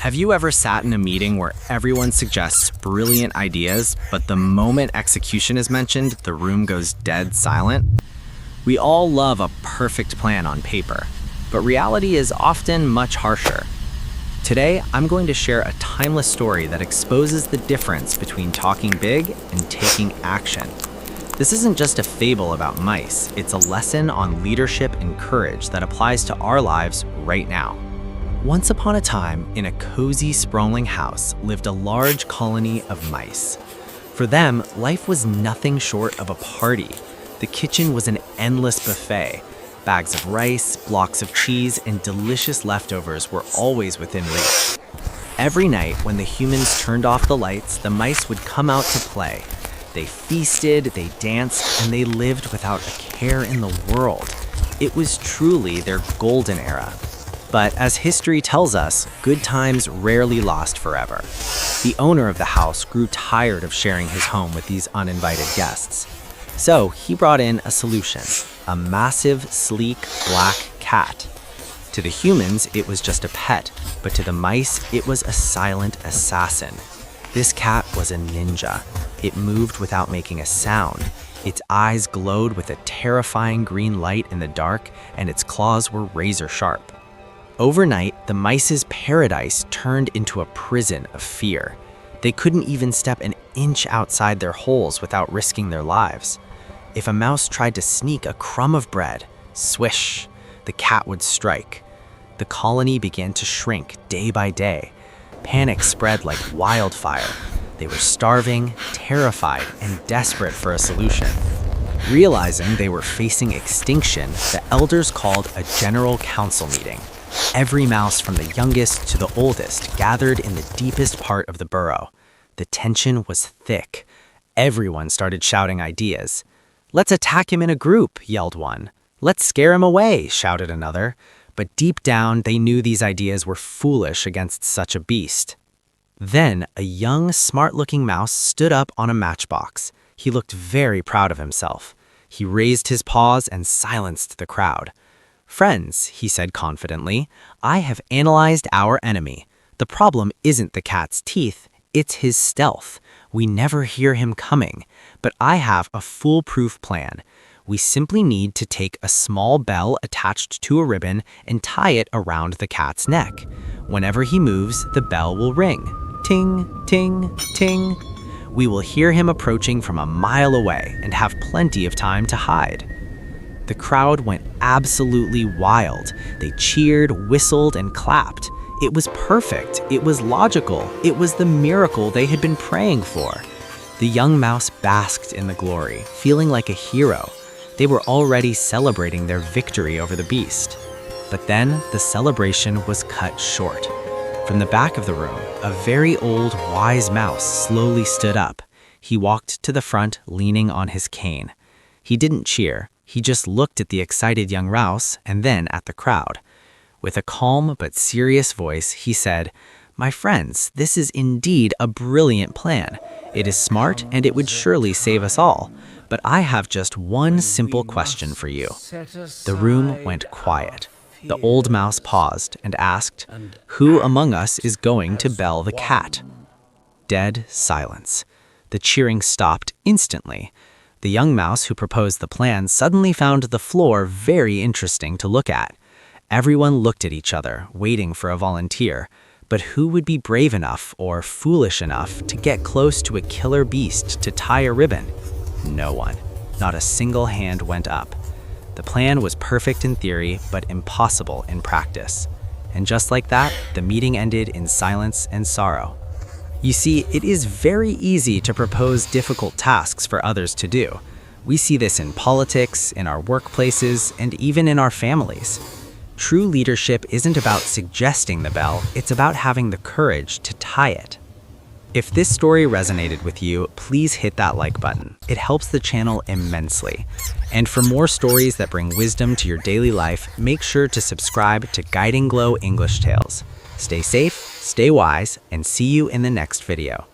Have you ever sat in a meeting where everyone suggests brilliant ideas, but the moment execution is mentioned, the room goes dead silent? We all love a perfect plan on paper, but reality is often much harsher. Today, I'm going to share a timeless story that exposes the difference between talking big and taking action. This isn't just a fable about mice, it's a lesson on leadership and courage that applies to our lives right now. Once upon a time, in a cozy, sprawling house, lived a large colony of mice. For them, life was nothing short of a party. The kitchen was an endless buffet. Bags of rice, blocks of cheese, and delicious leftovers were always within reach. Every night, when the humans turned off the lights, the mice would come out to play. They feasted, they danced, and they lived without a care in the world. It was truly their golden era. But as history tells us, good times rarely last forever. The owner of the house grew tired of sharing his home with these uninvited guests. So he brought in a solution, a massive, sleek, black cat. To the humans, it was just a pet, but to the mice, it was a silent assassin. This cat was a ninja. It moved without making a sound. Its eyes glowed with a terrifying green light in the dark, and its claws were razor sharp. Overnight, the mice's paradise turned into a prison of fear. They couldn't even step an inch outside their holes without risking their lives. If a mouse tried to sneak a crumb of bread, swish, the cat would strike. The colony began to shrink day by day. Panic spread like wildfire. They were starving, terrified, and desperate for a solution. Realizing they were facing extinction, the elders called a general council meeting. Every mouse from the youngest to the oldest gathered in the deepest part of the burrow. The tension was thick. Everyone started shouting ideas. "Let's attack him in a group," yelled one. "Let's scare him away," shouted another. But deep down, they knew these ideas were foolish against such a beast. Then, a young, smart-looking mouse stood up on a matchbox. He looked very proud of himself. He raised his paws and silenced the crowd. "Friends," he said confidently, "I have analyzed our enemy. The problem isn't the cat's teeth, it's his stealth. We never hear him coming, but I have a foolproof plan. We simply need to take a small bell attached to a ribbon and tie it around the cat's neck. Whenever he moves, the bell will ring. Ting, ting, ting. We will hear him approaching from a mile away and have plenty of time to hide." The crowd went absolutely wild. They cheered, whistled, and clapped. It was perfect. It was logical. It was the miracle they had been praying for. The young mouse basked in the glory, feeling like a hero. They were already celebrating their victory over the beast. But then the celebration was cut short. From the back of the room, a very old, wise mouse slowly stood up. He walked to the front, leaning on his cane. He didn't cheer. He just looked at the excited young mouse and then at the crowd. With a calm but serious voice, he said, "My friends, this is indeed a brilliant plan. It is smart and it would surely save us all. But I have just one simple question for you." The room went quiet. The old mouse paused and asked, "Who among us is going to bell the cat?" Dead silence. The cheering stopped instantly. The young mouse who proposed the plan suddenly found the floor very interesting to look at. Everyone looked at each other, waiting for a volunteer. But who would be brave enough or foolish enough to get close to a killer beast to tie a ribbon? No one. Not a single hand went up. The plan was perfect in theory, but impossible in practice. And just like that, the meeting ended in silence and sorrow. You see, it is very easy to propose difficult tasks for others to do. We see this in politics, in our workplaces, and even in our families. True leadership isn't about suggesting the bell, it's about having the courage to tie it. If this story resonated with you, please hit that like button. It helps the channel immensely. And for more stories that bring wisdom to your daily life, make sure to subscribe to GuidingGlow English Tales. Stay safe, stay wise, and see you in the next video.